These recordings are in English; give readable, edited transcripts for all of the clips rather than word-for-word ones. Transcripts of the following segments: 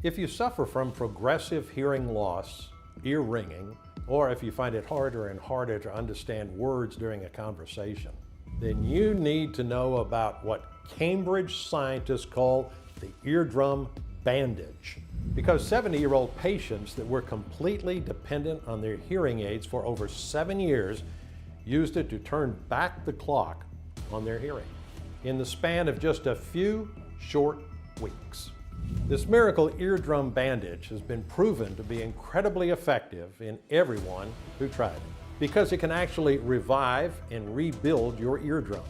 If you suffer from progressive hearing loss, ear ringing, or if you find it harder and harder to understand words during a conversation, then you need to know about what Cambridge scientists call the eardrum bandage. Because 70-year-old patients that were completely dependent on their hearing aids for over 7 years used it to turn back the clock on their hearing in the span of just a few short weeks. This miracle eardrum bandage has been proven to be incredibly effective in everyone who tried it because it can actually revive and rebuild your eardrum,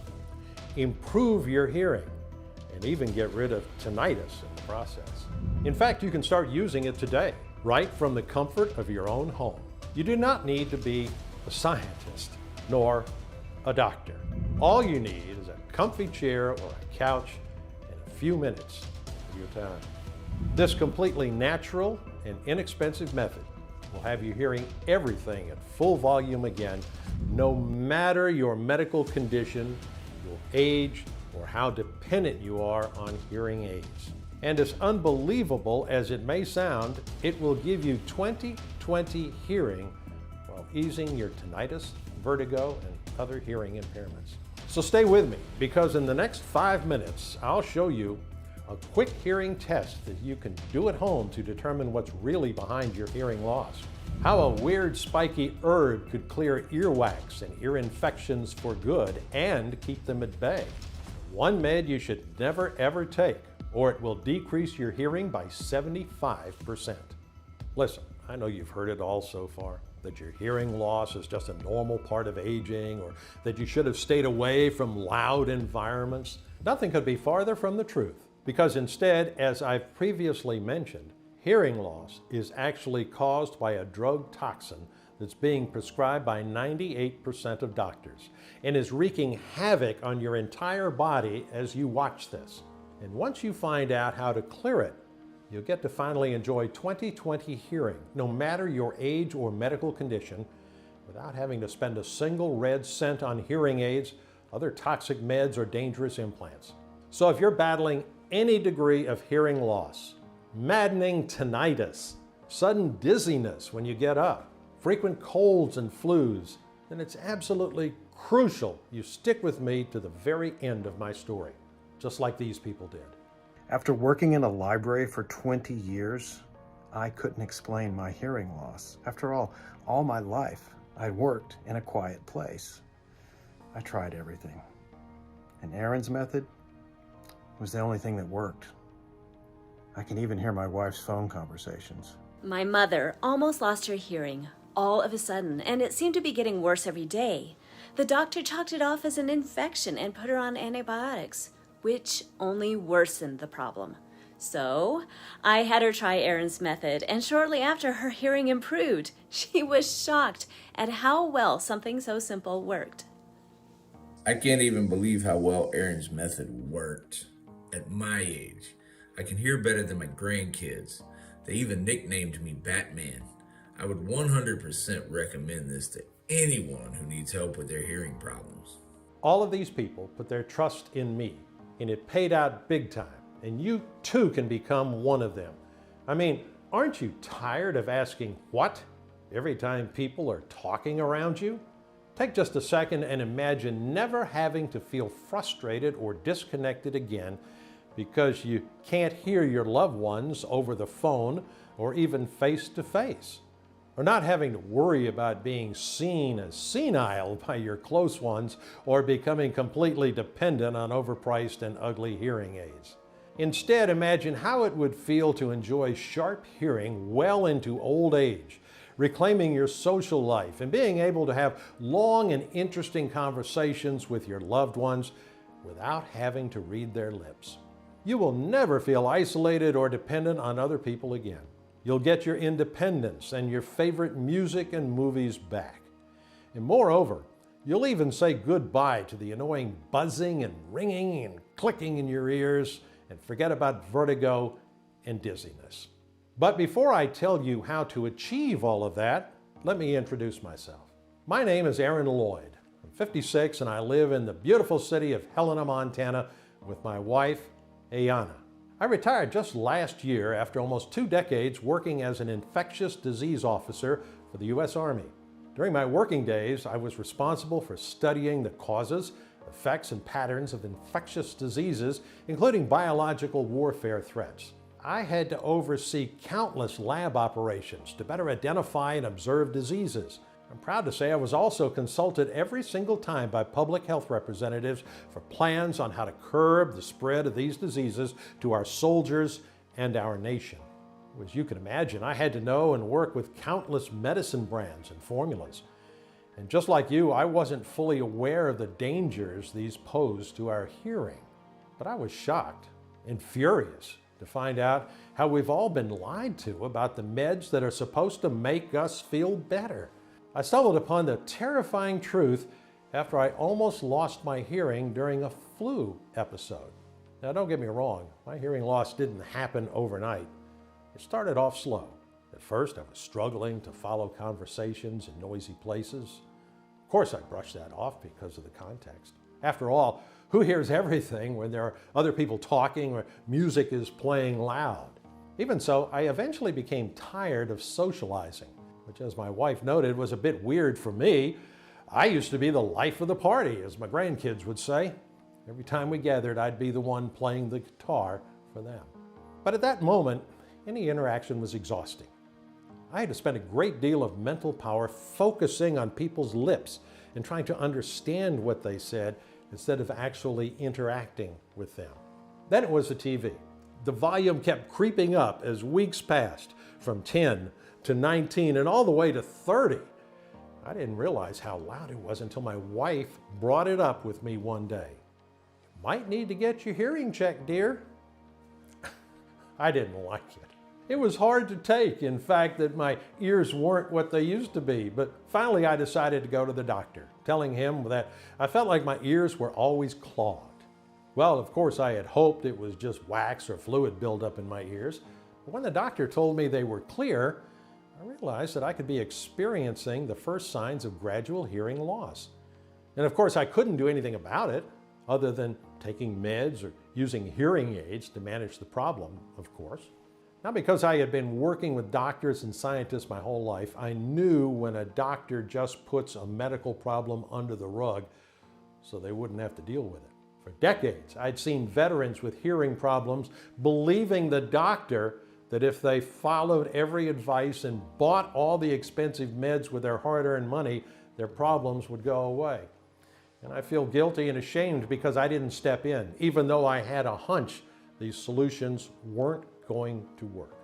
improve your hearing, and even get rid of tinnitus in the process. In fact, you can start using it today, right from the comfort of your own home. You do not need to be a scientist, nor a doctor. All you need is a comfy chair or a couch and a few minutes of your time. This completely natural and inexpensive method will have you hearing everything at full volume again, no matter your medical condition, your age, or how dependent you are on hearing aids. And as unbelievable as it may sound, it will give you 20/20 hearing while easing your tinnitus, vertigo, and other hearing impairments. So stay with me, because in the next 5 minutes, I'll show you a quick hearing test that you can do at home to determine what's really behind your hearing loss. How a weird spiky herb could clear earwax and ear infections for good and keep them at bay. One med you should never ever take, or it will decrease your hearing by 75%. Listen, I know you've heard it all so far, that your hearing loss is just a normal part of aging, or that you should have stayed away from loud environments. Nothing could be farther from the truth, because instead, as I've previously mentioned, hearing loss is actually caused by a drug toxin that's being prescribed by 98% of doctors and is wreaking havoc on your entire body as you watch this. And once you find out how to clear it, you'll get to finally enjoy 20/20 hearing, no matter your age or medical condition, without having to spend a single red cent on hearing aids, other toxic meds, or dangerous implants. So if you're battling any degree of hearing loss, maddening tinnitus, sudden dizziness when you get up, frequent colds and flus, then it's absolutely crucial you stick with me to the very end of my story, just like these people did. After working in a library for 20 years, I couldn't explain my hearing loss. After all my life, I worked in a quiet place. I tried everything. And Aaron's method was the only thing that worked. I can even hear my wife's phone conversations. My mother almost lost her hearing all of a sudden, and it seemed to be getting worse every day. The doctor chalked it off as an infection and put her on antibiotics, which only worsened the problem. So I had her try Aaron's method, and shortly after, her hearing improved. She was shocked at how well something so simple worked. I can't even believe how well Aaron's method worked. At my age, I can hear better than my grandkids. They even nicknamed me Batman. I would 100% recommend this to anyone who needs help with their hearing problems. All of these people put their trust in me, and it paid out big time, and you too can become one of them. I mean, aren't you tired of asking what every time people are talking around you? Take just a second and imagine never having to feel frustrated or disconnected again because you can't hear your loved ones over the phone or even face to face, or not having to worry about being seen as senile by your close ones or becoming completely dependent on overpriced and ugly hearing aids. Instead, imagine how it would feel to enjoy sharp hearing well into old age, reclaiming your social life and being able to have long and interesting conversations with your loved ones without having to read their lips. You will never feel isolated or dependent on other people again. You'll get your independence and your favorite music and movies back. And moreover, you'll even say goodbye to the annoying buzzing and ringing and clicking in your ears and forget about vertigo and dizziness. But before I tell you how to achieve all of that, let me introduce myself. My name is Aaron Lloyd. I'm 56 and I live in the beautiful city of Helena, Montana with my wife, Ayana. I retired just last year after almost 2 decades working as an infectious disease officer for the U.S. Army. During my working days, I was responsible for studying the causes, effects, and patterns of infectious diseases, including biological warfare threats. I had to oversee countless lab operations to better identify and observe diseases. I'm proud to say I was also consulted every single time by public health representatives for plans on how to curb the spread of these diseases to our soldiers and our nation. As you can imagine, I had to know and work with countless medicine brands and formulas. And just like you, I wasn't fully aware of the dangers these pose to our hearing. But I was shocked and furious to find out how we've all been lied to about the meds that are supposed to make us feel better. I stumbled upon the terrifying truth after I almost lost my hearing during a flu episode. Now, don't get me wrong, my hearing loss didn't happen overnight. It started off slow. At first, I was struggling to follow conversations in noisy places. Of course, I brushed that off because of the context. After all, who hears everything when there are other people talking or music is playing loud? Even so, I eventually became tired of socializing, which, as my wife noted, was a bit weird for me. I used to be the life of the party, as my grandkids would say. Every time we gathered, I'd be the one playing the guitar for them. But at that moment, any interaction was exhausting. I had to spend a great deal of mental power focusing on people's lips and trying to understand what they said instead of actually interacting with them. Then it was the TV. The volume kept creeping up as weeks passed, from 10 to 19 and all the way to 30. I didn't realize how loud it was until my wife brought it up with me one day. "Might need to get your hearing checked, dear." I didn't like it. It was hard to take, in fact, that my ears weren't what they used to be, but finally I decided to go to the doctor, telling him that I felt like my ears were always clogged. Well, of course, I had hoped it was just wax or fluid buildup in my ears, but when the doctor told me they were clear, I realized that I could be experiencing the first signs of gradual hearing loss. And of course, I couldn't do anything about it other than taking meds or using hearing aids to manage the problem, of course. Now, because I had been working with doctors and scientists my whole life, I knew when a doctor just puts a medical problem under the rug so they wouldn't have to deal with it. For decades, I'd seen veterans with hearing problems believing the doctor that if they followed every advice and bought all the expensive meds with their hard-earned money, their problems would go away. And I feel guilty and ashamed because I didn't step in, even though I had a hunch these solutions weren't going to work.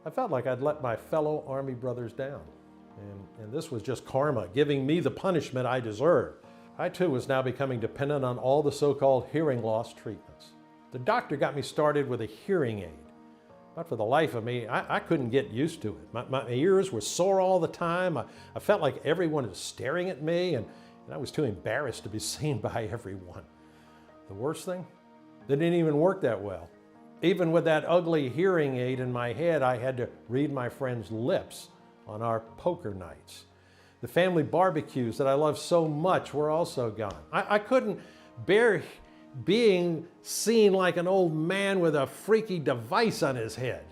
I felt like I'd let my fellow Army brothers down. And this was just karma, giving me the punishment I deserved. I too was now becoming dependent on all the so-called hearing loss treatments. The doctor got me started with a hearing aid. But for the life of me, I couldn't get used to it. My ears were sore all the time. I felt like everyone was staring at me, and I was too embarrassed to be seen by everyone. The worst thing? They didn't even work that well. Even with that ugly hearing aid in my head, I had to read my friends' lips on our poker nights. The family barbecues that I loved so much were also gone. I couldn't bear being seen like an old man with a freaky device on his head.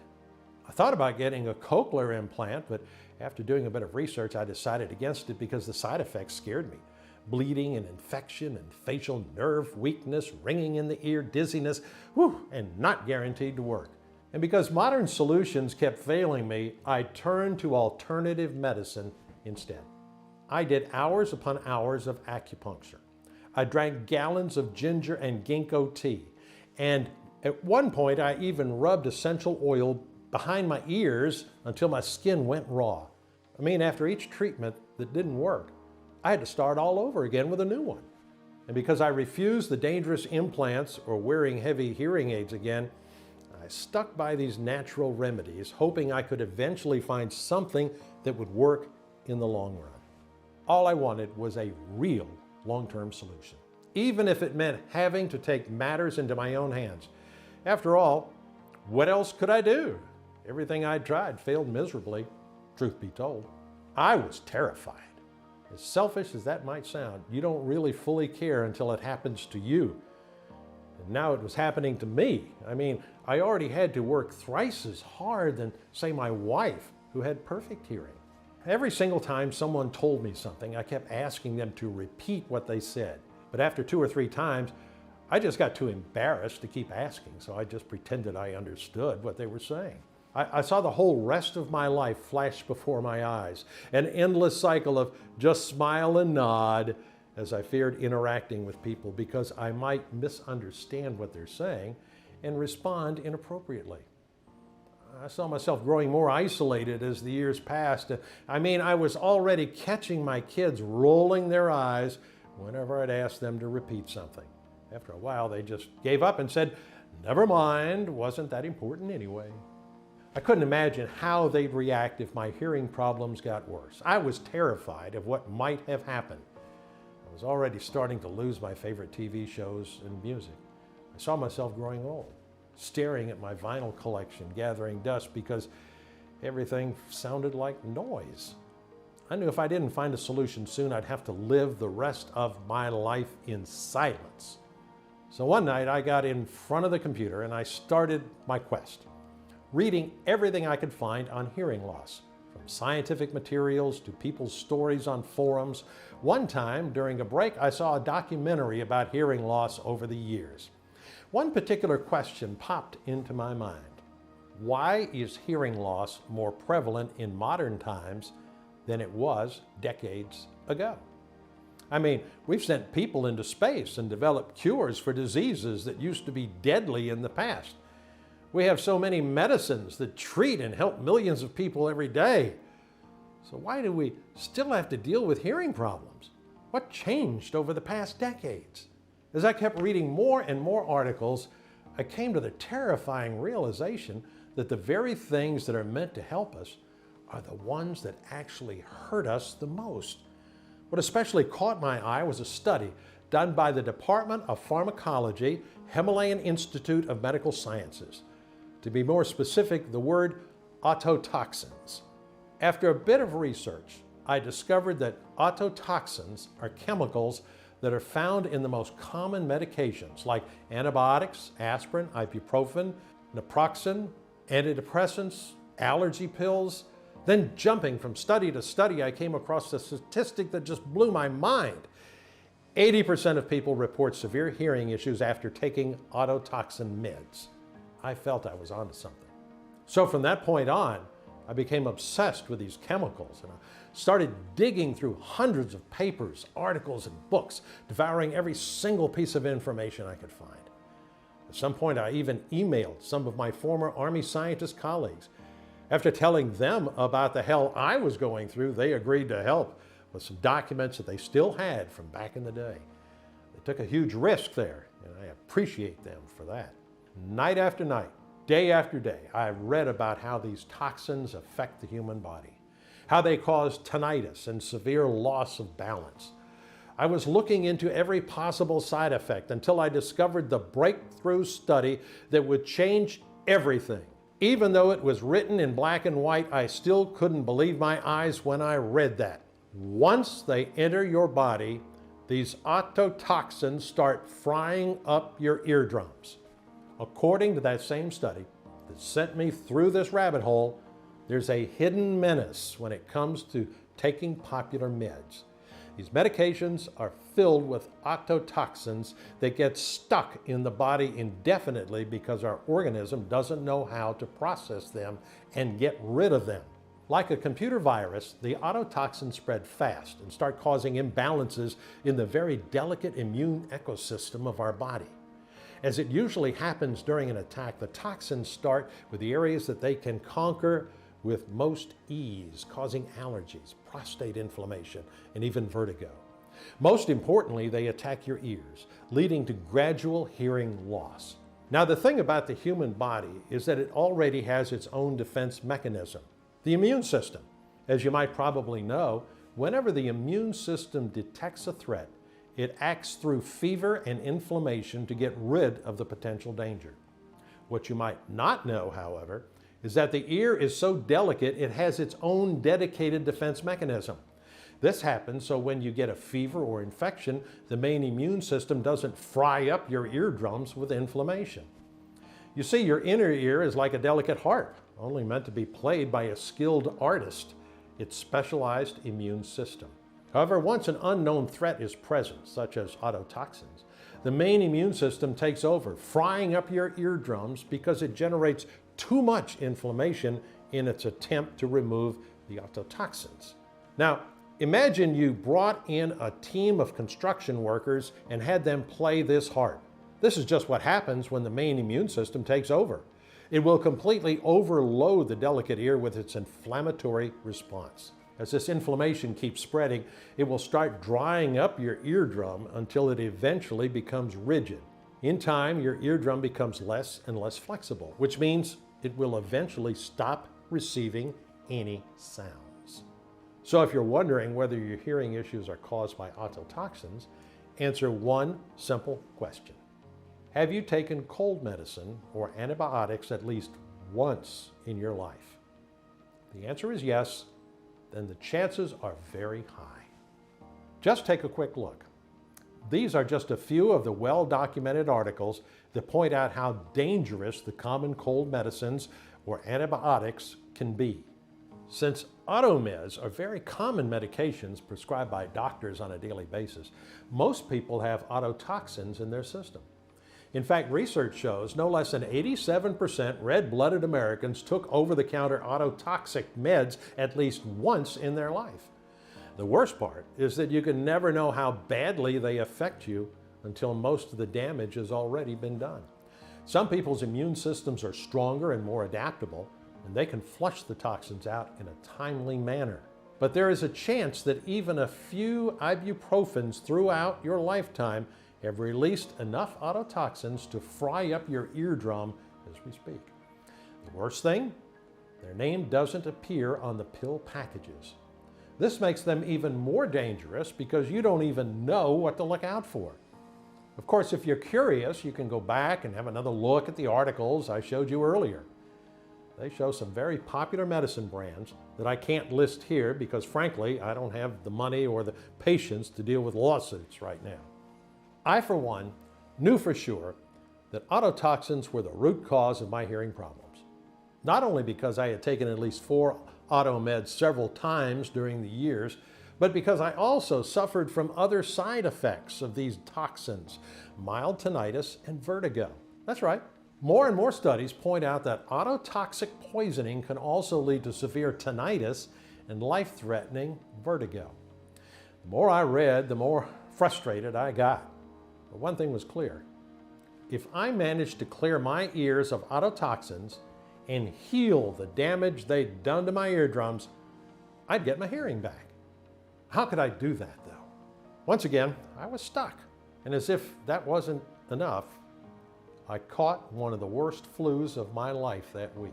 I thought about getting a cochlear implant, but after doing a bit of research, I decided against it because the side effects scared me. Bleeding and infection and facial nerve weakness, ringing in the ear, dizziness, and not guaranteed to work. And because modern solutions kept failing me, I turned to alternative medicine instead. I did hours upon hours of acupuncture. I drank gallons of ginger and ginkgo tea. And at one point, I even rubbed essential oil behind my ears until my skin went raw. I mean, after each treatment that didn't work, I had to start all over again with a new one. And because I refused the dangerous implants or wearing heavy hearing aids again, I stuck by these natural remedies, hoping I could eventually find something that would work in the long run. All I wanted was a real long-term solution, even if it meant having to take matters into my own hands. After all, what else could I do? Everything I tried failed miserably, truth be told. I was terrified. As selfish as that might sound, you don't really fully care until it happens to you. Now it was happening to me. I mean, I already had to work thrice as hard than, say, my wife, who had perfect hearing. Every single time someone told me something, I kept asking them to repeat what they said. But after 2 or 3 times, I just got too embarrassed to keep asking, so I just pretended I understood what they were saying. I saw the whole rest of my life flash before my eyes, an endless cycle of just smile and nod, as I feared interacting with people because I might misunderstand what they're saying and respond inappropriately. I saw myself growing more isolated as the years passed. I mean, I was already catching my kids rolling their eyes whenever I'd ask them to repeat something. After a while, they just gave up and said, "Never mind, wasn't that important anyway." I couldn't imagine how they'd react if my hearing problems got worse. I was terrified of what might have happened. I was already starting to lose my favorite TV shows and music. I saw myself growing old, staring at my vinyl collection, gathering dust because everything sounded like noise. I knew if I didn't find a solution soon, I'd have to live the rest of my life in silence. So one night I got in front of the computer and I started my quest, reading everything I could find on hearing loss, from scientific materials to people's stories on forums. One time during a break, I saw a documentary about hearing loss over the years. One particular question popped into my mind. Why is hearing loss more prevalent in modern times than it was decades ago? I mean, we've sent people into space and developed cures for diseases that used to be deadly in the past. We have so many medicines that treat and help millions of people every day. So why do we still have to deal with hearing problems? What changed over the past decades? As I kept reading more and more articles, I came to the terrifying realization that the very things that are meant to help us are the ones that actually hurt us the most. What especially caught my eye was a study done by the Department of Pharmacology, Himalayan Institute of Medical Sciences. To be more specific, the word ototoxins. After a bit of research, I discovered that ototoxins are chemicals that are found in the most common medications like antibiotics, aspirin, ibuprofen, naproxen, antidepressants, allergy pills. Then jumping from study to study, I came across a statistic that just blew my mind. 80% of people report severe hearing issues after taking ototoxin meds. I felt I was onto something. So from that point on, I became obsessed with these chemicals and I started digging through hundreds of papers, articles, and books, devouring every single piece of information I could find. At some point, I even emailed some of my former Army scientist colleagues. After telling them about the hell I was going through, they agreed to help with some documents that they still had from back in the day. They took a huge risk there, and I appreciate them for that. Night after night, day after day, I read about how these toxins affect the human body, how they cause tinnitus and severe loss of balance. I was looking into every possible side effect until I discovered the breakthrough study that would change everything. Even though it was written in black and white, I still couldn't believe my eyes when I read that. Once they enter your body, these ototoxins start frying up your eardrums. According to that same study that sent me through this rabbit hole, there's a hidden menace when it comes to taking popular meds. These medications are filled with ototoxins that get stuck in the body indefinitely because our organism doesn't know how to process them and get rid of them. Like a computer virus, the ototoxins spread fast and start causing imbalances in the very delicate immune ecosystem of our body. As it usually happens during an attack, the toxins start with the areas that they can conquer with most ease, causing allergies, prostate inflammation, and even vertigo. Most importantly, they attack your ears, leading to gradual hearing loss. Now, the thing about the human body is that it already has its own defense mechanism, the immune system. As you might probably know, whenever the immune system detects a threat, it acts through fever and inflammation to get rid of the potential danger. What you might not know, however, is that the ear is so delicate it has its own dedicated defense mechanism. This happens so when you get a fever or infection, the main immune system doesn't fry up your eardrums with inflammation. You see, your inner ear is like a delicate harp, only meant to be played by a skilled artist, its specialized immune system. However, once an unknown threat is present, such as autotoxins, the main immune system takes over, frying up your eardrums because it generates too much inflammation in its attempt to remove the autotoxins. Now, imagine you brought in a team of construction workers and had them play this harp. This is just what happens when the main immune system takes over. It will completely overload the delicate ear with its inflammatory response. As this inflammation keeps spreading, it will start drying up your eardrum until it eventually becomes rigid. In time, your eardrum becomes less and less flexible, which means it will eventually stop receiving any sounds. So if you're wondering whether your hearing issues are caused by autotoxins, answer one simple question. Have you taken cold medicine or antibiotics at least once in your life? If the answer is yes, then the chances are very high. Just take a quick look. These are just a few of the well-documented articles that point out how dangerous the common cold medicines or antibiotics can be. Since automeds are very common medications prescribed by doctors on a daily basis, most people have autotoxins in their system. In fact, research shows no less than 87% red-blooded Americans took over-the-counter autotoxic meds at least once in their life. The worst part is that you can never know how badly they affect you until most of the damage has already been done. Some people's immune systems are stronger and more adaptable, and they can flush the toxins out in a timely manner. But there is a chance that even a few ibuprofens throughout your lifetime have released enough autotoxins to fry up your eardrum as we speak. The worst thing, their name doesn't appear on the pill packages. This makes them even more dangerous because you don't even know what to look out for. Of course, if you're curious, you can go back and have another look at the articles I showed you earlier. They show some very popular medicine brands that I can't list here because, frankly, I don't have the money or the patience to deal with lawsuits right now. I, for one, knew for sure that autotoxins were the root cause of my hearing problems. Not only because I had taken at least 4 automeds several times during the years, but because I also suffered from other side effects of these toxins, mild tinnitus and vertigo. That's right. More and more studies point out that autotoxic poisoning can also lead to severe tinnitus and life-threatening vertigo. The more I read, the more frustrated I got. But one thing was clear. If I managed to clear my ears of autotoxins and heal the damage they'd done to my eardrums, I'd get my hearing back. How could I do that, though? Once again, I was stuck. And as if that wasn't enough, I caught one of the worst flus of my life that week.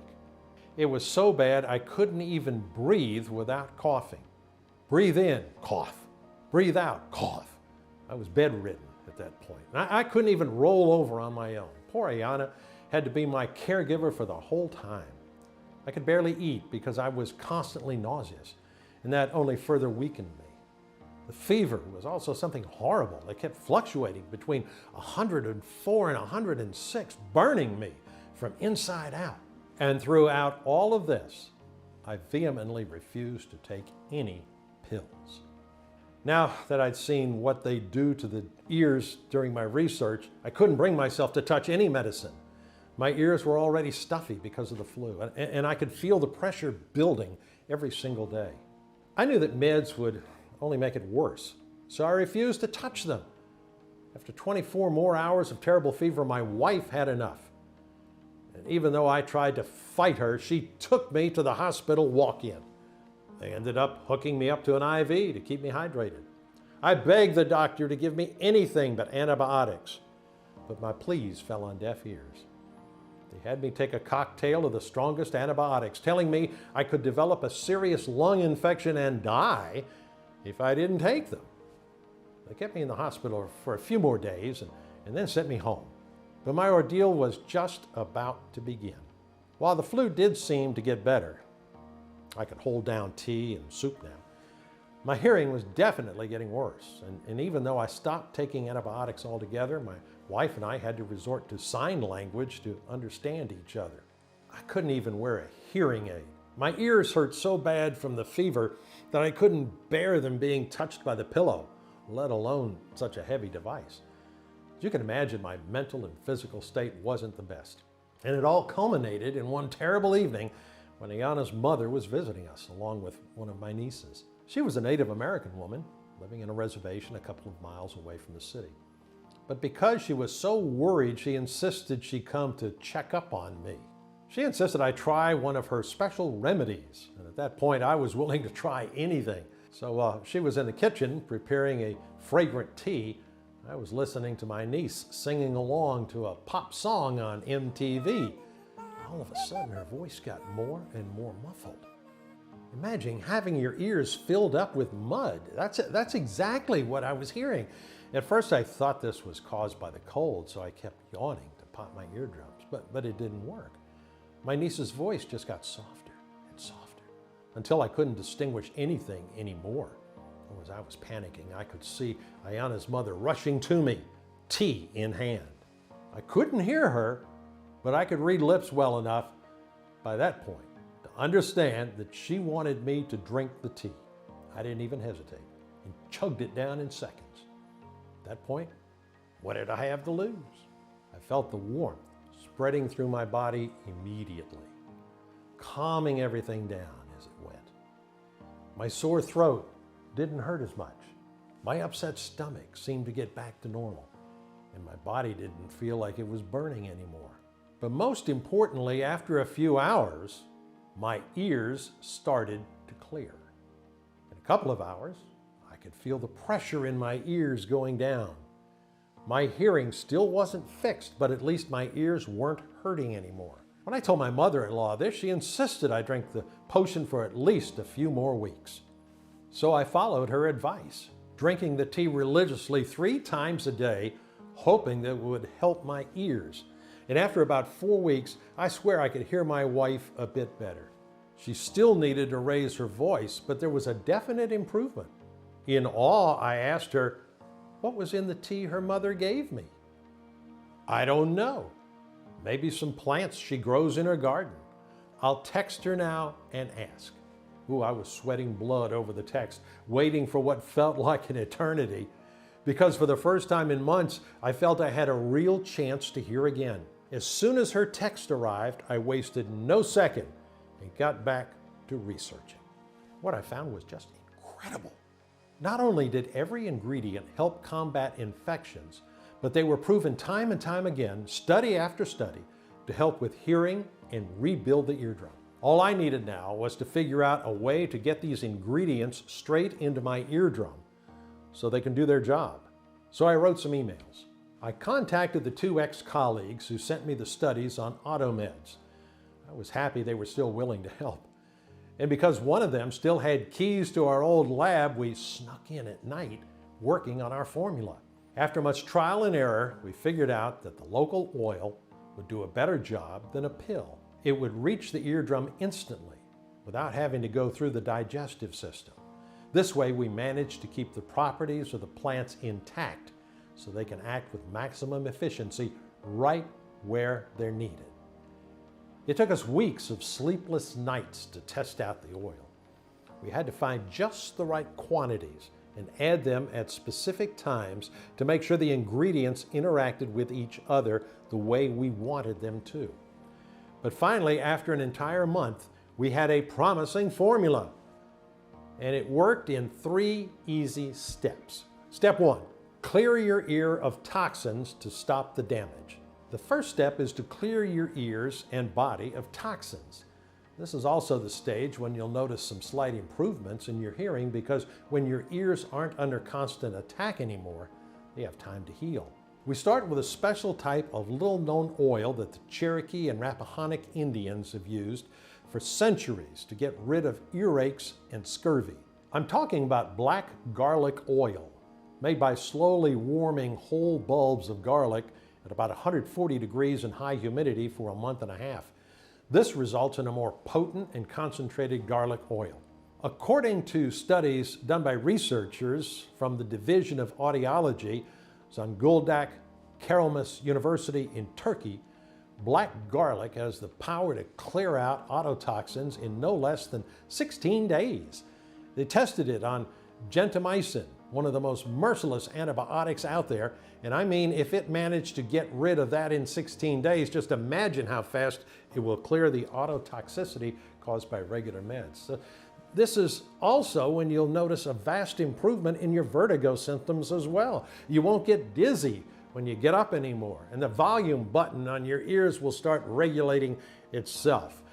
It was so bad I couldn't even breathe without coughing. Breathe in, cough. Breathe out, cough. I was bedridden at that point. I couldn't even roll over on my own. Poor Ayana had to be my caregiver for the whole time. I could barely eat because I was constantly nauseous, and that only further weakened me. The fever was also something horrible. It kept fluctuating between 104 and 106, burning me from inside out. And throughout all of this, I vehemently refused to take any pills. Now that I'd seen what they do to the ears during my research, I couldn't bring myself to touch any medicine. My ears were already stuffy because of the flu, and I could feel the pressure building every single day. I knew that meds would only make it worse, so I refused to touch them. After 24 more hours of terrible fever, my wife had enough. And even though I tried to fight her, she took me to the hospital walk-in. They ended up hooking me up to an IV to keep me hydrated. I begged the doctor to give me anything but antibiotics, but my pleas fell on deaf ears. They had me take a cocktail of the strongest antibiotics, telling me I could develop a serious lung infection and die if I didn't take them. They kept me in the hospital for a few more days and then sent me home. But my ordeal was just about to begin. While the flu did seem to get better, I could hold down tea and soup now, My hearing was definitely getting worse, and even though I stopped taking antibiotics altogether, my wife and I had to resort to sign language to understand each other. I couldn't even wear a hearing aid. My ears hurt so bad from the fever that I couldn't bear them being touched by the pillow, let alone such a heavy device. As you can imagine, my mental and physical state wasn't the best. And it all culminated in one terrible evening when Ayana's mother was visiting us, along with one of my nieces. She was a Native American woman living in a reservation a couple of miles away from the city. But because she was so worried, she insisted she come to check up on me. She insisted I try one of her special remedies, and at that point I was willing to try anything. So she was in the kitchen preparing a fragrant tea. I was listening to my niece singing along to a pop song on MTV. All of a sudden her voice got more and more muffled. Imagine having your ears filled up with mud. That's exactly what I was hearing. At first I thought this was caused by the cold, so I kept yawning to pop my eardrums, but it didn't work. My niece's voice just got softer and softer until I couldn't distinguish anything anymore. As I was panicking, I could see Ayana's mother rushing to me, tea in hand. I couldn't hear her, but I could read lips well enough by that point to understand that she wanted me to drink the tea. I didn't even hesitate and chugged it down in seconds. At that point, what did I have to lose? I felt the warmth spreading through my body immediately, calming everything down as it went. My sore throat didn't hurt as much. My upset stomach seemed to get back to normal, and my body didn't feel like it was burning anymore. But most importantly, after a few hours, my ears started to clear. In a couple of hours, I could feel the pressure in my ears going down. My hearing still wasn't fixed, but at least my ears weren't hurting anymore. When I told my mother-in-law this, she insisted I drink the potion for at least a few more weeks. So I followed her advice, drinking the tea religiously 3 times a day, hoping that it would help my ears. And after about 4 weeks, I swear I could hear my wife a bit better. She still needed to raise her voice, but there was a definite improvement. In awe, I asked her what was in the tea her mother gave me. I don't know. Maybe some plants she grows in her garden. I'll text her now and ask. Ooh, I was sweating blood over the text, waiting for what felt like an eternity, because for the first time in months, I felt I had a real chance to hear again. As soon as her text arrived, I wasted no second and got back to researching. What I found was just incredible. Not only did every ingredient help combat infections, but they were proven time and time again, study after study, to help with hearing and rebuild the eardrum. All I needed now was to figure out a way to get these ingredients straight into my eardrum so they can do their job. So I wrote some emails. I contacted the 2 ex-colleagues who sent me the studies on automeds. I was happy they were still willing to help. And because one of them still had keys to our old lab, we snuck in at night working on our formula. After much trial and error, we figured out that the local oil would do a better job than a pill. It would reach the eardrum instantly without having to go through the digestive system. This way, we managed to keep the properties of the plants intact so they can act with maximum efficiency right where they're needed. It took us weeks of sleepless nights to test out the oil. We had to find just the right quantities and add them at specific times to make sure the ingredients interacted with each other the way we wanted them to. But finally, after an entire month, we had a promising formula. And it worked in 3 easy steps. Step 1, clear your ear of toxins to stop the damage. The first step is to clear your ears and body of toxins. This is also the stage when you'll notice some slight improvements in your hearing, because when your ears aren't under constant attack anymore, they have time to heal. We start with a special type of little-known oil that the Cherokee and Rappahannock Indians have used for centuries to get rid of earaches and scurvy. I'm talking about black garlic oil, made by slowly warming whole bulbs of garlic at about 140 degrees and high humidity for a month and a half. This results in a more potent and concentrated garlic oil. According to studies done by researchers from the Division of Audiology, Zonguldak Karamas University in Turkey, black garlic has the power to clear out ototoxins in no less than 16 days. They tested it on gentamicin, one of the most merciless antibiotics out there, and I mean, if it managed to get rid of that in 16 days, just imagine how fast it will clear the ototoxicity caused by regular meds. So this is also when you'll notice a vast improvement in your vertigo symptoms as well. You won't get dizzy when you get up anymore, and the volume button on your ears will start regulating itself.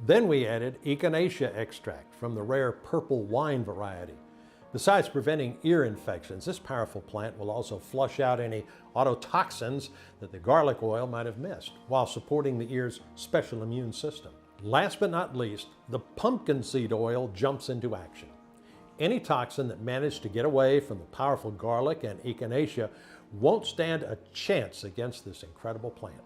Then we added echinacea extract from the rare purple wine variety. Besides preventing ear infections, this powerful plant will also flush out any ototoxins that the garlic oil might have missed, while supporting the ear's special immune system. Last but not least, the pumpkin seed oil jumps into action. Any toxin that managed to get away from the powerful garlic and echinacea won't stand a chance against this incredible plant.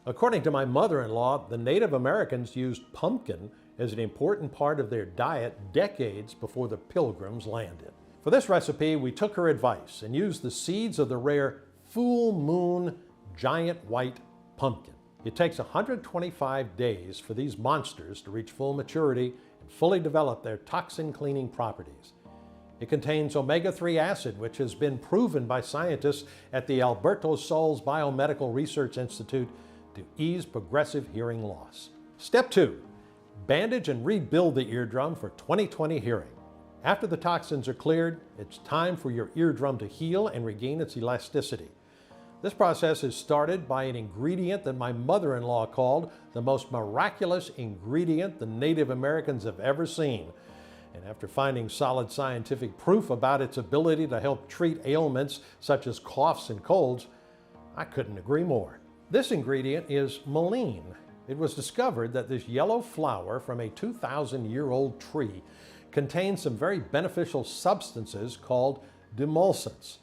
According to my mother-in-law, the Native Americans used pumpkin as an important part of their diet decades before the Pilgrims landed. For this recipe, we took her advice and used the seeds of the rare full moon giant white pumpkin. It takes 125 days for these monsters to reach full maturity and fully develop their toxin-cleaning properties. It contains omega-3 acid, which has been proven by scientists at the Alberto Sols Biomedical Research Institute to ease progressive hearing loss. Step 2. Bandage and rebuild the eardrum for 20/20 hearing. After the toxins are cleared, it's time for your eardrum to heal and regain its elasticity. This process is started by an ingredient that my mother-in-law called the most miraculous ingredient the Native Americans have ever seen. And after finding solid scientific proof about its ability to help treat ailments such as coughs and colds, I couldn't agree more. This ingredient is mullein. It was discovered that this yellow flower from a 2,000-year-old tree contains some very beneficial substances called demulcents.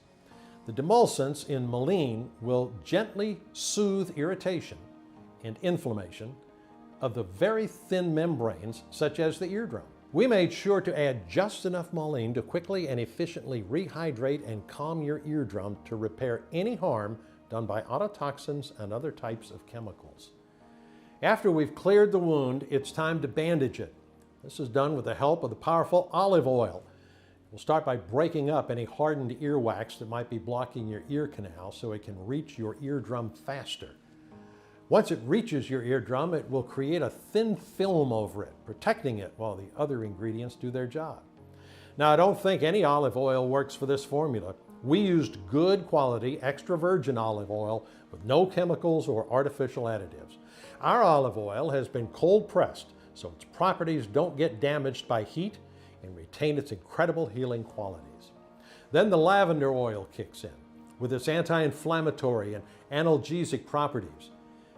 The demulcents in mullein will gently soothe irritation and inflammation of the very thin membranes, such as the eardrum. We made sure to add just enough mullein to quickly and efficiently rehydrate and calm your eardrum to repair any harm done by ototoxins and other types of chemicals. After we've cleared the wound, it's time to bandage it. This is done with the help of the powerful olive oil. We'll start by breaking up any hardened earwax that might be blocking your ear canal so it can reach your eardrum faster. Once it reaches your eardrum, it will create a thin film over it, protecting it while the other ingredients do their job. Now, I don't think any olive oil works for this formula. We used good quality extra virgin olive oil with no chemicals or artificial additives. Our olive oil has been cold pressed, so its properties don't get damaged by heat and retain its incredible healing qualities. Then the lavender oil kicks in with its anti-inflammatory and analgesic properties.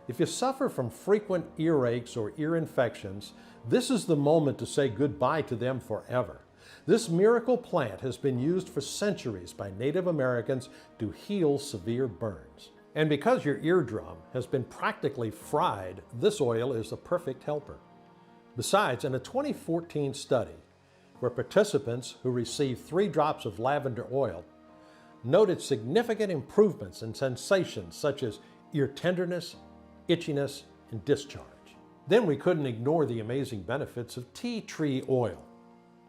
If you suffer from frequent earaches or ear infections, this is the moment to say goodbye to them forever. This miracle plant has been used for centuries by Native Americans to heal severe burns. And because your eardrum has been practically fried, this oil is the perfect helper. Besides, in a 2014 study where participants who received 3 drops of lavender oil noted significant improvements in sensations such as ear tenderness, itchiness, and discharge. Then we couldn't ignore the amazing benefits of tea tree oil.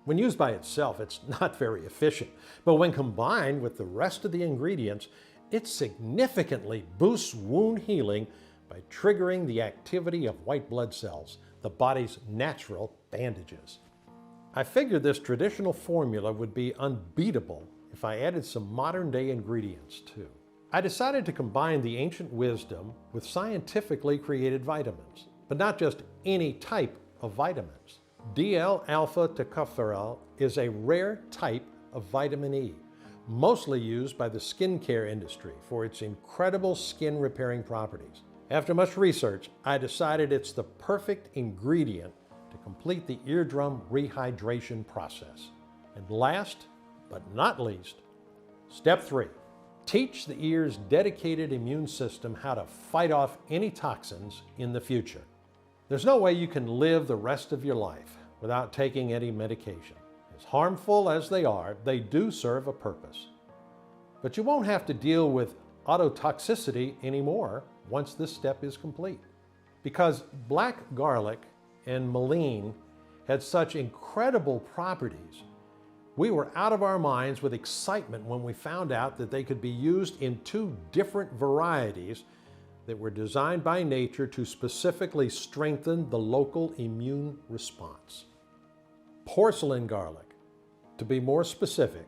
When used by itself, it's not very efficient, but when combined with the rest of the ingredients, it significantly boosts wound healing by triggering the activity of white blood cells, the body's natural bandages. I figured this traditional formula would be unbeatable if I added some modern-day ingredients too. I decided to combine the ancient wisdom with scientifically created vitamins, but not just any type of vitamins. DL-alpha tocopherol is a rare type of vitamin E, mostly used by the skincare industry for its incredible skin repairing properties. After much research, I decided it's the perfect ingredient to complete the eardrum rehydration process. And last but not least, step 3. Teach the ear's dedicated immune system how to fight off any toxins in the future. There's no way you can live the rest of your life without taking any medication. As harmful as they are, they do serve a purpose. But you won't have to deal with ototoxicity anymore once this step is complete. Because black garlic and mullein had such incredible properties, we were out of our minds with excitement when we found out that they could be used in 2 different varieties that were designed by nature to specifically strengthen the local immune response. Porcelain garlic, to be more specific,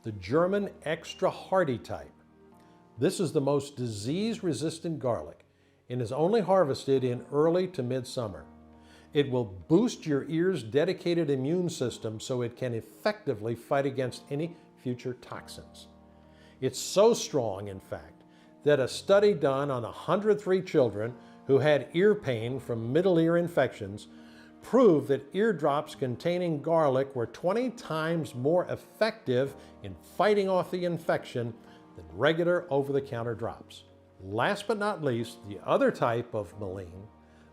the German extra hardy type. This is the most disease-resistant garlic and is only harvested in early to midsummer. It will boost your ear's dedicated immune system so it can effectively fight against any future toxins. It's so strong, in fact, that a study done on 103 children who had ear pain from middle ear infections proved that eardrops containing garlic were 20 times more effective in fighting off the infection than regular over-the-counter drops. Last but not least, the other type of mullein,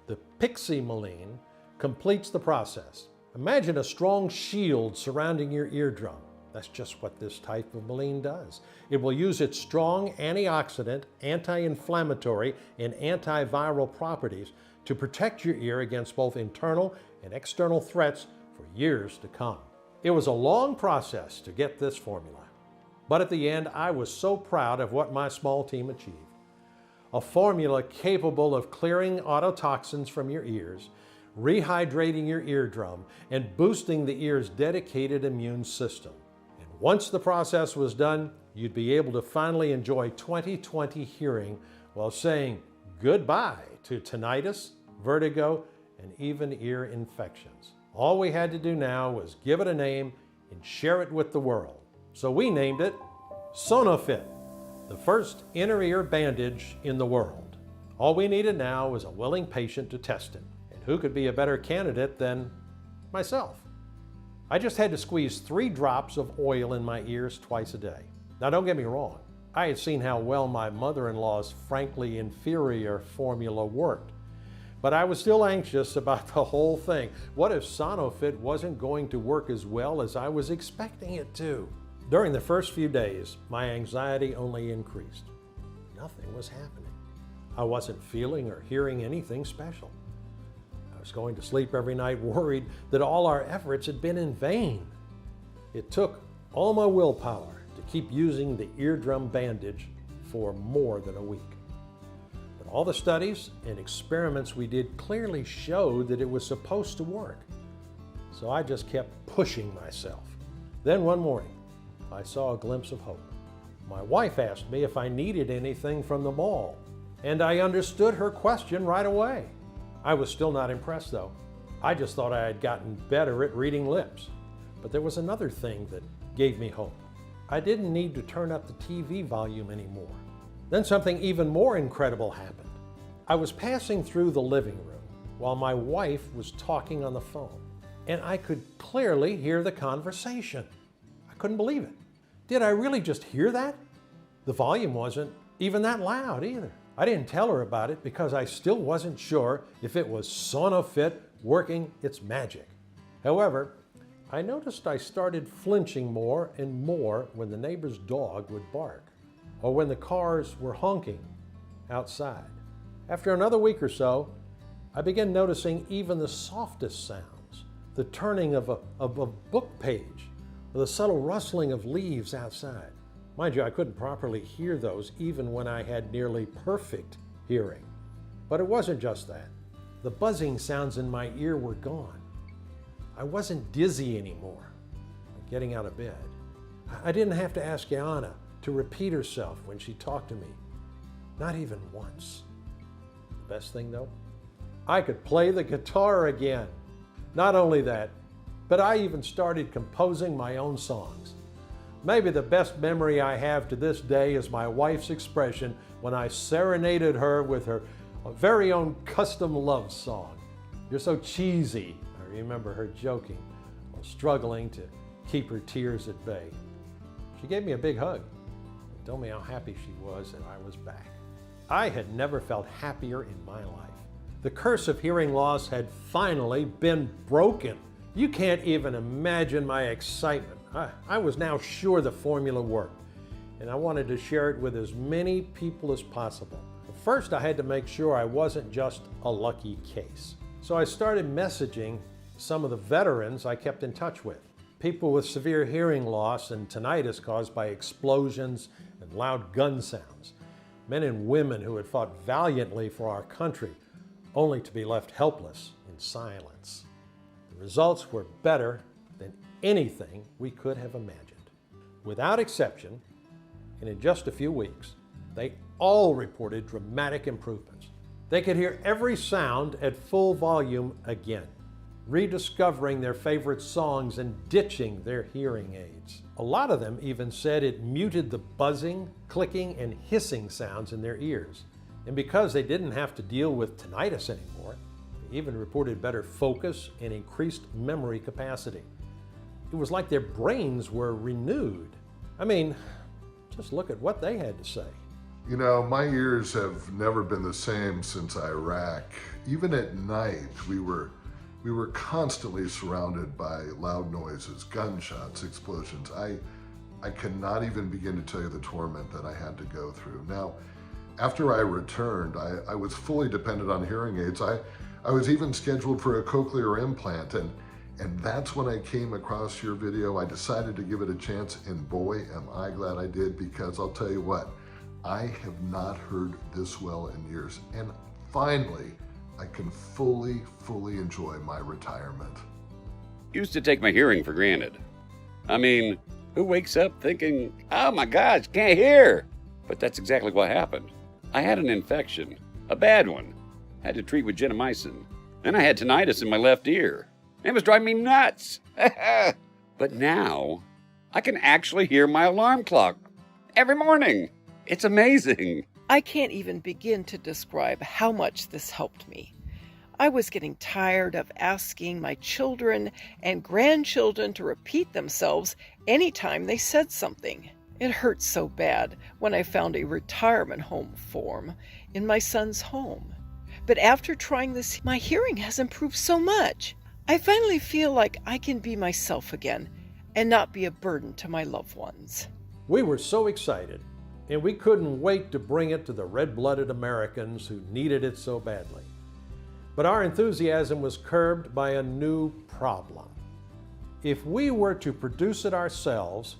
the pixie mullein, completes the process. Imagine a strong shield surrounding your eardrum. That's just what this type of mullein does. It will use its strong antioxidant, anti-inflammatory, and antiviral properties to protect your ear against both internal and external threats for years to come. It was a long process to get this formula, but at the end, I was so proud of what my small team achieved. A formula capable of clearing ototoxins from your ears, rehydrating your eardrum, and boosting the ear's dedicated immune system. And once the process was done, you'd be able to finally enjoy 20/20 hearing while saying goodbye to tinnitus, vertigo, and even ear infections. All we had to do now was give it a name and share it with the world. So we named it Sonofit, the first inner ear bandage in the world. All we needed now was a willing patient to test it. And who could be a better candidate than myself? I just had to squeeze 3 drops of oil in my ears twice a day. Now don't get me wrong, I had seen how well my mother-in-law's frankly inferior formula worked. But I was still anxious about the whole thing. What if Sonofit wasn't going to work as well as I was expecting it to? During the first few days, my anxiety only increased. Nothing was happening. I wasn't feeling or hearing anything special. I was going to sleep every night worried that all our efforts had been in vain. It took all my willpower to keep using the eardrum bandage for more than a week. But all the studies and experiments we did clearly showed that it was supposed to work. So I just kept pushing myself. Then one morning, I saw a glimpse of hope. My wife asked me if I needed anything from the mall, and I understood her question right away. I was still not impressed though. I just thought I had gotten better at reading lips. But there was another thing that gave me hope. I didn't need to turn up the TV volume anymore. Then something even more incredible happened. I was passing through the living room while my wife was talking on the phone, and I could clearly hear the conversation. I couldn't believe it. Did I really just hear that? The volume wasn't even that loud either. I didn't tell her about it because I still wasn't sure if it was Sonofit working its magic. However, I noticed I started flinching more and more when the neighbor's dog would bark, or when the cars were honking outside. After another week or so, I began noticing even the softest sounds, the turning of a book page, or the subtle rustling of leaves outside. Mind you, I couldn't properly hear those even when I had nearly perfect hearing. But it wasn't just that. The buzzing sounds in my ear were gone. I wasn't dizzy anymore getting out of bed. I didn't have to ask Yana to repeat herself when she talked to me. Not even once. The best thing though, I could play the guitar again. Not only that, but I even started composing my own songs. Maybe the best memory I have to this day is my wife's expression when I serenaded her with her very own custom love song. "You're so cheesy," I remember her joking while struggling to keep her tears at bay. She gave me a big hug and told me how happy she was that I was back. I had never felt happier in my life. The curse of hearing loss had finally been broken. You can't even imagine my excitement. I was now sure the formula worked, and I wanted to share it with as many people as possible. First, I had to make sure I wasn't just a lucky case. So I started messaging some of the veterans I kept in touch with. People with severe hearing loss and tinnitus caused by explosions and loud gun sounds. Men and women who had fought valiantly for our country, only to be left helpless in silence. The results were better than anything we could have imagined. Without exception, and in just a few weeks, they all reported dramatic improvements. They could hear every sound at full volume again, rediscovering their favorite songs and ditching their hearing aids. A lot of them even said it muted the buzzing, clicking, and hissing sounds in their ears. And because they didn't have to deal with tinnitus anymore, they even reported better focus and increased memory capacity. It was like their brains were renewed. I mean, just look at what they had to say. You know, my ears have never been the same since Iraq. Even at night, we were constantly surrounded by loud noises, gunshots, explosions. I cannot even begin to tell you the torment that I had to go through. Now, after I returned, I was fully dependent on hearing aids. I was even scheduled for a cochlear implant, and that's when I came across your video. I decided to give it a chance, and boy, am I glad I did, because I'll tell you what, I have not heard this well in years. And finally, I can fully enjoy my retirement. Used to take my hearing for granted. I mean, who wakes up thinking, oh my gosh, can't hear? But that's exactly what happened. I had an infection, a bad one. Had to treat with gentamicin. Then I had tinnitus in my left ear. It was driving me nuts. But now, I can actually hear my alarm clock every morning. It's amazing. I can't even begin to describe how much this helped me. I was getting tired of asking my children and grandchildren to repeat themselves anytime they said something. It hurt so bad when I found a retirement home form in my son's home. But after trying this, my hearing has improved so much. I finally feel like I can be myself again and not be a burden to my loved ones. We were so excited, and we couldn't wait to bring it to the red-blooded Americans who needed it so badly. But our enthusiasm was curbed by a new problem. If we were to produce it ourselves,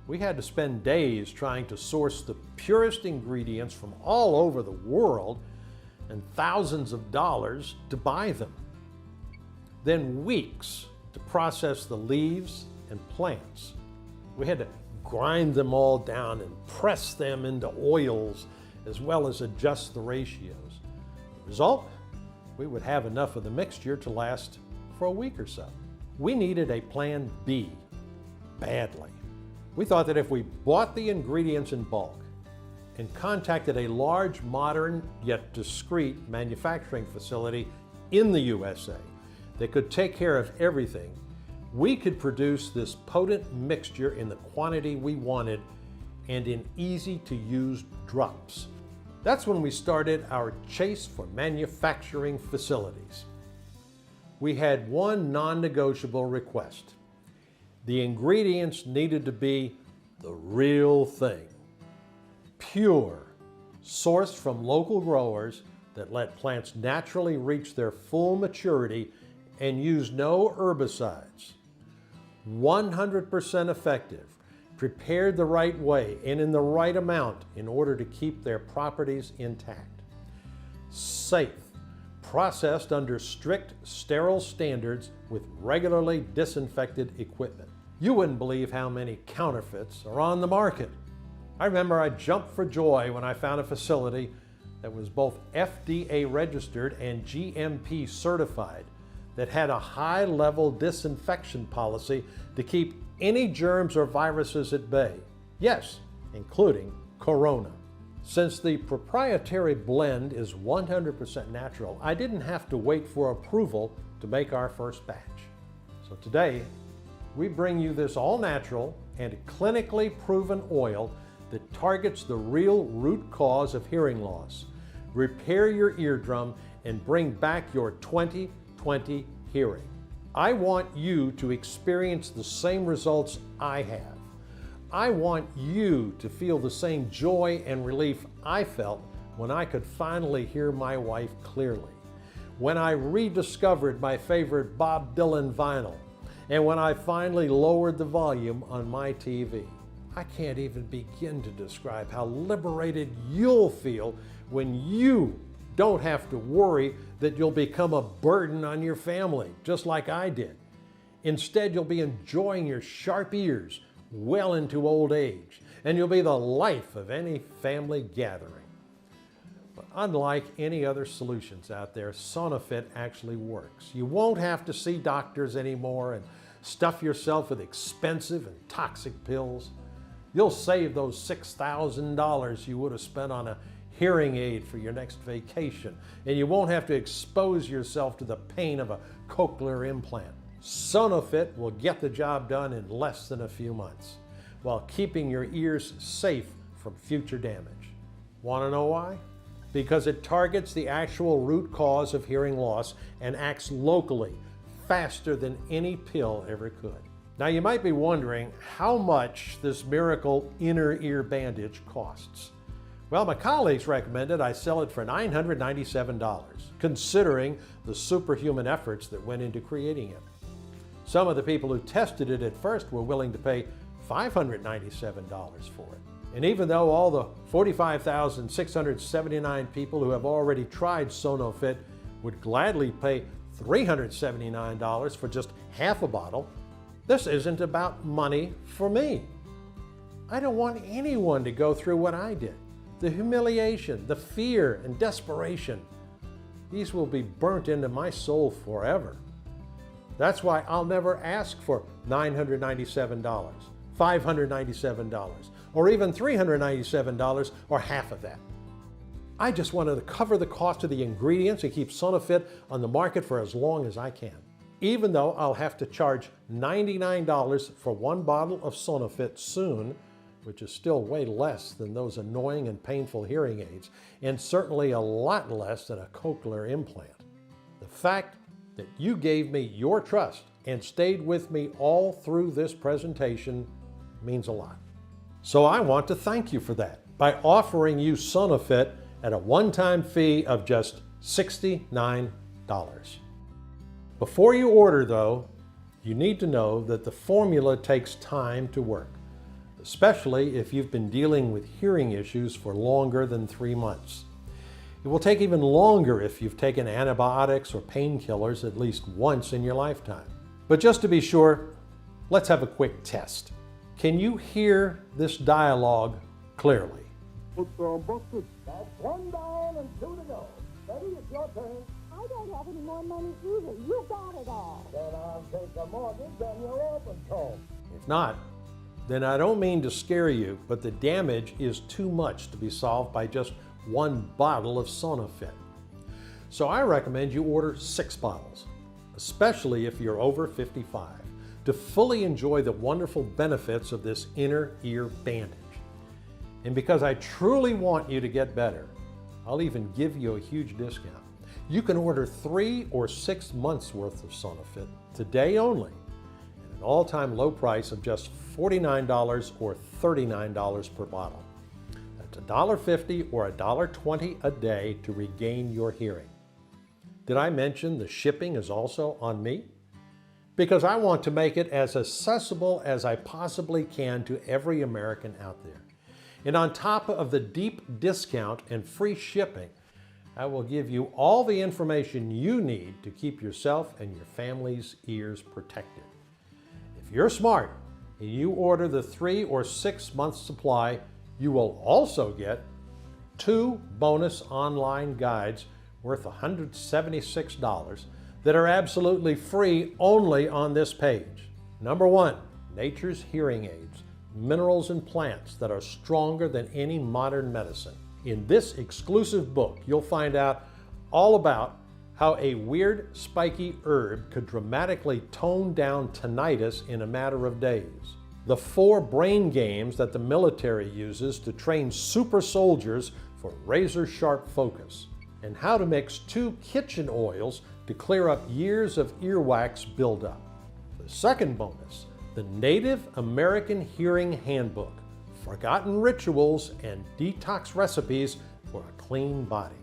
we had to spend days trying to source the purest ingredients from all over the world and thousands of dollars to buy them. Then weeks to process the leaves and plants. We had to grind them all down and press them into oils, as well as adjust the ratios. The result? We would have enough of the mixture to last for a week or so. We needed a plan B badly. We thought that if we bought the ingredients in bulk and contacted a large, modern, yet discreet manufacturing facility in the USA that could take care of everything, we could produce this potent mixture in the quantity we wanted and in easy-to-use drops. That's when we started our chase for manufacturing facilities. We had one non-negotiable request. The ingredients needed to be the real thing. Pure, sourced from local growers that let plants naturally reach their full maturity and use no herbicides. 100% effective, prepared the right way and in the right amount in order to keep their properties intact. Safe, processed under strict sterile standards with regularly disinfected equipment. You wouldn't believe how many counterfeits are on the market. I remember I jumped for joy when I found a facility that was both FDA registered and GMP certified, that had a high-level disinfection policy to keep any germs or viruses at bay. Yes, including corona. Since the proprietary blend is 100% natural, I didn't have to wait for approval to make our first batch. So today, we bring you this all-natural and clinically proven oil that targets the real root cause of hearing loss, repair your eardrum, and bring back your 20/20 hearing. I want you to experience the same results I have. I want you to feel the same joy and relief I felt when I could finally hear my wife clearly, when I rediscovered my favorite Bob Dylan vinyl, and when I finally lowered the volume on my TV. I can't even begin to describe how liberated you'll feel when you don't have to worry that you'll become a burden on your family, just like I did. Instead, you'll be enjoying your sharp ears well into old age, and you'll be the life of any family gathering. But unlike any other solutions out there, SonoFit actually works. You won't have to see doctors anymore and stuff yourself with expensive and toxic pills. You'll save those $6,000 you would have spent on a hearing aid for your next vacation, and you won't have to expose yourself to the pain of a cochlear implant. SonoFit will get the job done in less than a few months, while keeping your ears safe from future damage. Want to know why? Because it targets the actual root cause of hearing loss and acts locally, faster than any pill ever could. Now you might be wondering how much this miracle inner ear bandage costs. Well, my colleagues recommended I sell it for $997, considering the superhuman efforts that went into creating it. Some of the people who tested it at first were willing to pay $597 for it. And even though all the 45,679 people who have already tried SonoFit would gladly pay $379 for just half a bottle, this isn't about money for me. I don't want anyone to go through what I did. The humiliation, the fear, and desperation. These will be burnt into my soul forever. That's why I'll never ask for $997, $597, or even $397, or half of that. I just wanted to cover the cost of the ingredients and keep SonoFit on the market for as long as I can. Even though I'll have to charge $99 for one bottle of SonoFit soon, which is still way less than those annoying and painful hearing aids, and certainly a lot less than a cochlear implant. The fact that you gave me your trust and stayed with me all through this presentation means a lot. So I want to thank you for that by offering you SonoFit at a one-time fee of just $69. Before you order, though, you need to know that the formula takes time to work, especially if you've been dealing with hearing issues for longer than 3 months. It will take even longer if you've taken antibiotics or painkillers at least once in your lifetime. But just to be sure, let's have a quick test. Can you hear this dialogue clearly? That's one down and two to go. Ready, it's your turn. I don't have any more money either. You got it all. Then I'll take a mortgage on your open toe. If not, then I don't mean to scare you, but the damage is too much to be solved by just one bottle of SonoFit. So I recommend you order 6 bottles, especially if you're over 55, to fully enjoy the wonderful benefits of this inner ear bandage. And because I truly want you to get better, I'll even give you a huge discount. You can order 3 or 6 months worth of SonoFit today only at an all-time low price of just $49 or $39 per bottle. That's $1.50 or $1.20 a day to regain your hearing. Did I mention the shipping is also on me? Because I want to make it as accessible as I possibly can to every American out there. And on top of the deep discount and free shipping, I will give you all the information you need to keep yourself and your family's ears protected. If you're smart and you order the 3 or 6 month supply, you will also get 2 bonus online guides worth $176 that are absolutely free only on this page. Number 1, Nature's Hearing Aids, minerals and plants that are stronger than any modern medicine. In this exclusive book, you'll find out all about how a weird spiky herb could dramatically tone down tinnitus in a matter of days. The 4 brain games that the military uses to train super soldiers for razor-sharp focus. And how to mix 2 kitchen oils to clear up years of earwax buildup. The second bonus, the Native American Hearing Handbook, Forgotten Rituals and Detox Recipes for a Clean Body.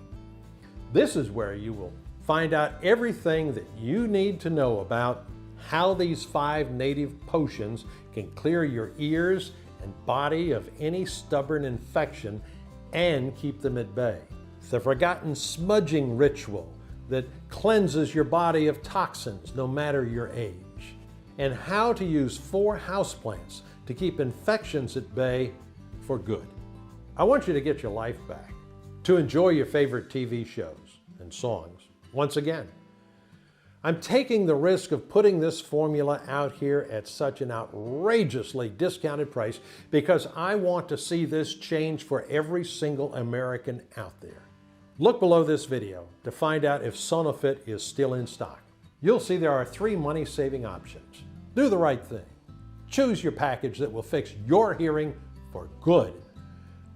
This is where you will find out everything that you need to know about how these 5 native potions can clear your ears and body of any stubborn infection and keep them at bay. The Forgotten Smudging Ritual that cleanses your body of toxins no matter your age. And how to use 4 houseplants to keep infections at bay for good. I want you to get your life back, to enjoy your favorite TV shows and songs once again. I'm taking the risk of putting this formula out here at such an outrageously discounted price because I want to see this change for every single American out there. Look below this video to find out if Sonofit is still in stock. You'll see there are 3 money-saving options. Do the right thing. Choose your package that will fix your hearing for good.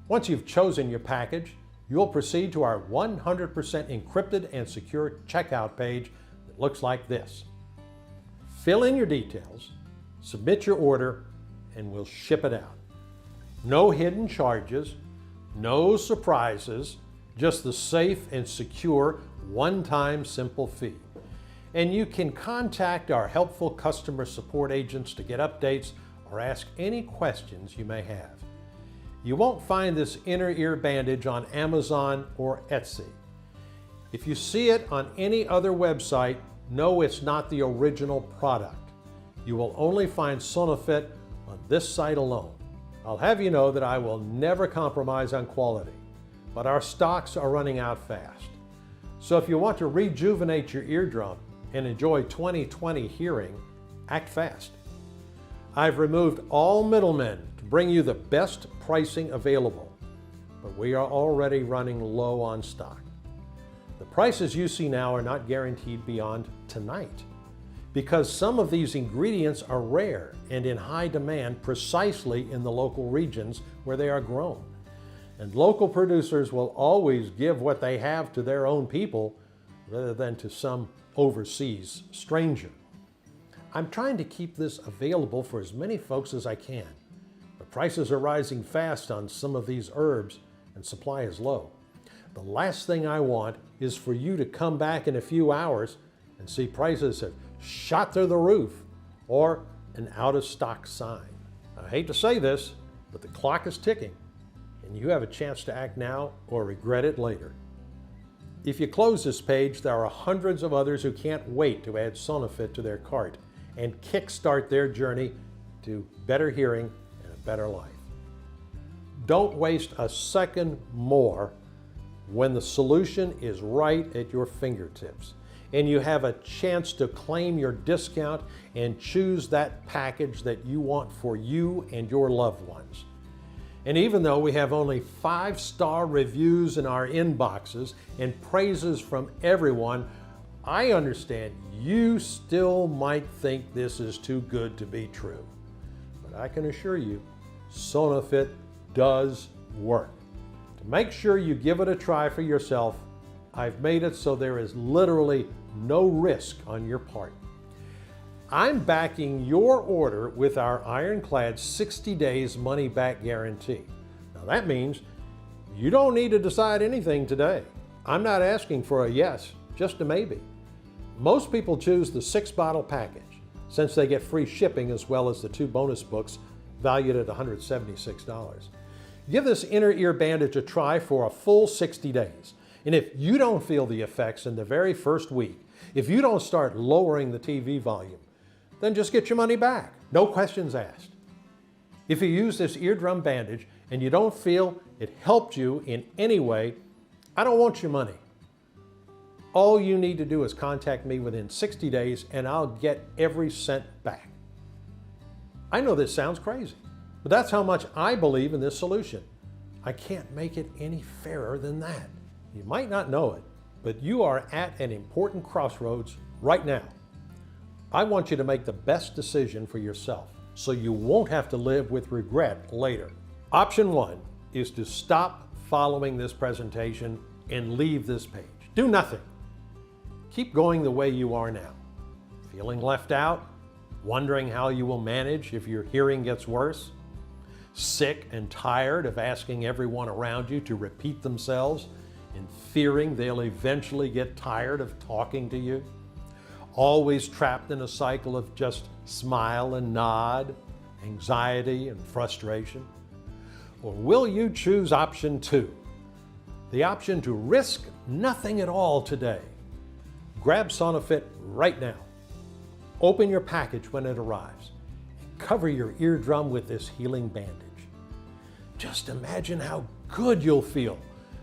Once you've chosen your package, you'll proceed to our 100% encrypted and secure checkout page that looks like this. Fill in your details, submit your order, and we'll ship it out. No hidden charges, no surprises, just the safe and secure one-time simple fee. And you can contact our helpful customer support agents to get updates or ask any questions you may have. You won't find this inner ear bandage on Amazon or Etsy. If you see it on any other website, know it's not the original product. You will only find Sonofit on this site alone. I'll have you know that I will never compromise on quality, but our stocks are running out fast. So if you want to rejuvenate your eardrum and enjoy 20/20 hearing, act fast. I've removed all middlemen to bring you the best pricing available, but we are already running low on stock. The prices you see now are not guaranteed beyond tonight, because some of these ingredients are rare and in high demand precisely in the local regions where they are grown. And local producers will always give what they have to their own people rather than to some overseas stranger. I'm trying to keep this available for as many folks as I can, but prices are rising fast on some of these herbs and supply is low. The last thing I want is for you to come back in a few hours and see prices have shot through the roof or an out of stock sign. I hate to say this, but the clock is ticking and you have a chance to act now or regret it later. If you close this page, there are hundreds of others who can't wait to add Sonofit to their cart and kickstart their journey to better hearing and a better life. Don't waste a second more when the solution is right at your fingertips and you have a chance to claim your discount and choose that package that you want for you and your loved ones. And even though we have only 5-star reviews in our inboxes and praises from everyone, I understand you still might think this is too good to be true. But I can assure you, Sonofit does work. To make sure you give it a try for yourself, I've made it so there is literally no risk on your part. I'm backing your order with our ironclad 60 days money back guarantee. Now that means you don't need to decide anything today. I'm not asking for a yes, just a maybe. Most people choose the 6-bottle package since they get free shipping as well as the 2 bonus books valued at $176. Give this inner ear bandage a try for a full 60 days. And if you don't feel the effects in the very first week, if you don't start lowering the TV volume, then just get your money back. No questions asked. If you use this eardrum bandage and you don't feel it helped you in any way, I don't want your money. All you need to do is contact me within 60 days and I'll get every cent back. I know this sounds crazy, but that's how much I believe in this solution. I can't make it any fairer than that. You might not know it, but you are at an important crossroads right now. I want you to make the best decision for yourself so you won't have to live with regret later. Option 1 is to stop following this presentation and leave this page. Do nothing. Keep going the way you are now. Feeling left out? Wondering how you will manage if your hearing gets worse? Sick and tired of asking everyone around you to repeat themselves and fearing they'll eventually get tired of talking to you? Always trapped in a cycle of just smile and nod, anxiety and frustration? Or will you choose option 2? The option to risk nothing at all today. Grab Sonofit right now. Open your package when it arrives and cover your eardrum with this healing bandage. Just imagine how good you'll feel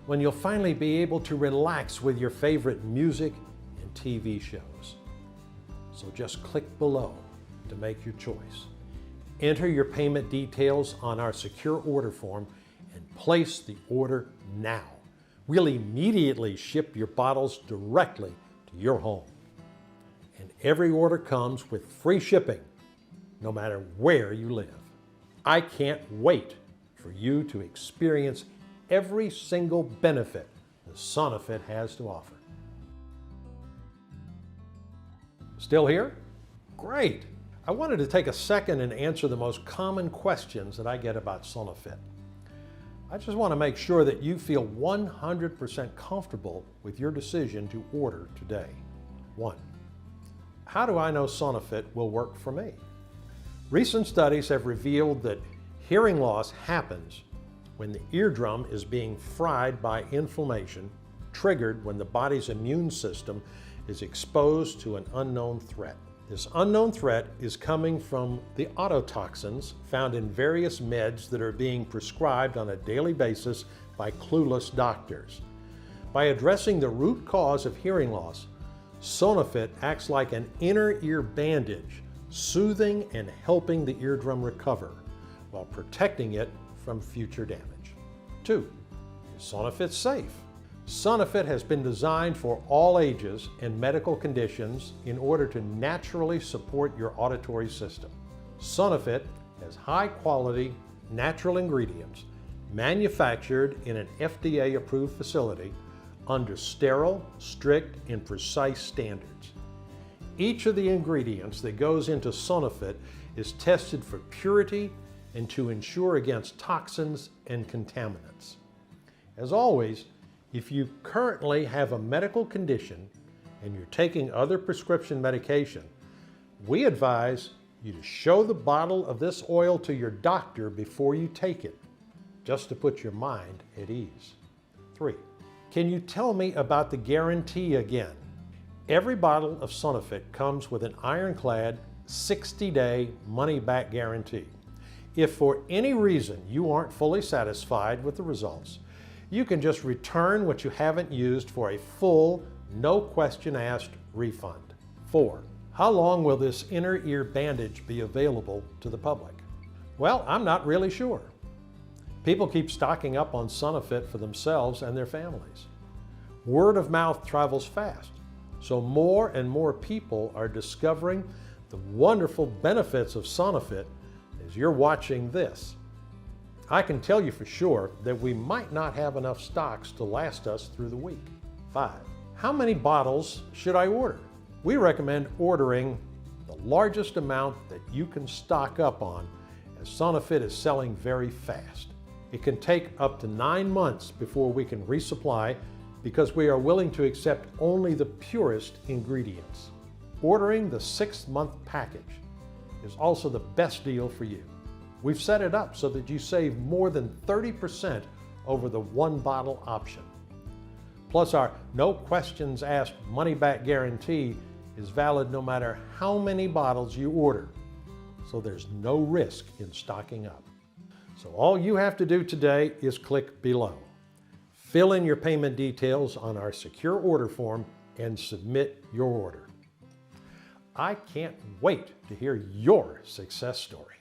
when you'll finally be able to relax with your favorite music and TV shows. So just click below to make your choice. Enter your payment details on our secure order form and place the order now. We'll immediately ship your bottles directly to your home. And every order comes with free shipping, no matter where you live. I can't wait for you to experience every single benefit the Sonofit has to offer. Still here? Great! I wanted to take a second and answer the most common questions that I get about Sonofit. I just want to make sure that you feel 100% comfortable with your decision to order today. 1. How do I know Sonofit will work for me? Recent studies have revealed that hearing loss happens when the eardrum is being fried by inflammation, triggered when the body's immune system is exposed to an unknown threat. This unknown threat is coming from the ototoxins found in various meds that are being prescribed on a daily basis by clueless doctors. By addressing the root cause of hearing loss, Sonofit acts like an inner ear bandage, soothing and helping the eardrum recover while protecting it from future damage. 2. Is Sonofit safe? Sonofit has been designed for all ages and medical conditions in order to naturally support your auditory system. Sonofit has high-quality, natural ingredients manufactured in an FDA-approved facility under sterile, strict, and precise standards. Each of the ingredients that goes into Sonofit is tested for purity and to ensure against toxins and contaminants. As always, if you currently have a medical condition and you're taking other prescription medication, we advise you to show the bottle of this oil to your doctor before you take it, just to put your mind at ease. 3. Can you tell me about the guarantee again? Every bottle of Sonofit comes with an ironclad 60-day money-back guarantee. If for any reason you aren't fully satisfied with the results, you can just return what you haven't used for a full, no question asked refund. 4. How long will this inner ear bandage be available to the public? Well, I'm not really sure. People keep stocking up on Sonofit for themselves and their families. Word of mouth travels fast, so more and more people are discovering the wonderful benefits of Sonofit as you're watching this. I can tell you for sure that we might not have enough stocks to last us through the week. 5. How many bottles should I order? We recommend ordering the largest amount that you can stock up on, as Sonofit is selling very fast. It can take up to 9 months before we can resupply because we are willing to accept only the purest ingredients. Ordering the 6-month package is also the best deal for you. We've set it up so that you save more than 30% over the 1-bottle option. Plus, our no questions asked money-back guarantee is valid no matter how many bottles you order, so there's no risk in stocking up. So all you have to do today is click below. Fill in your payment details on our secure order form and submit your order. I can't wait to hear your success story.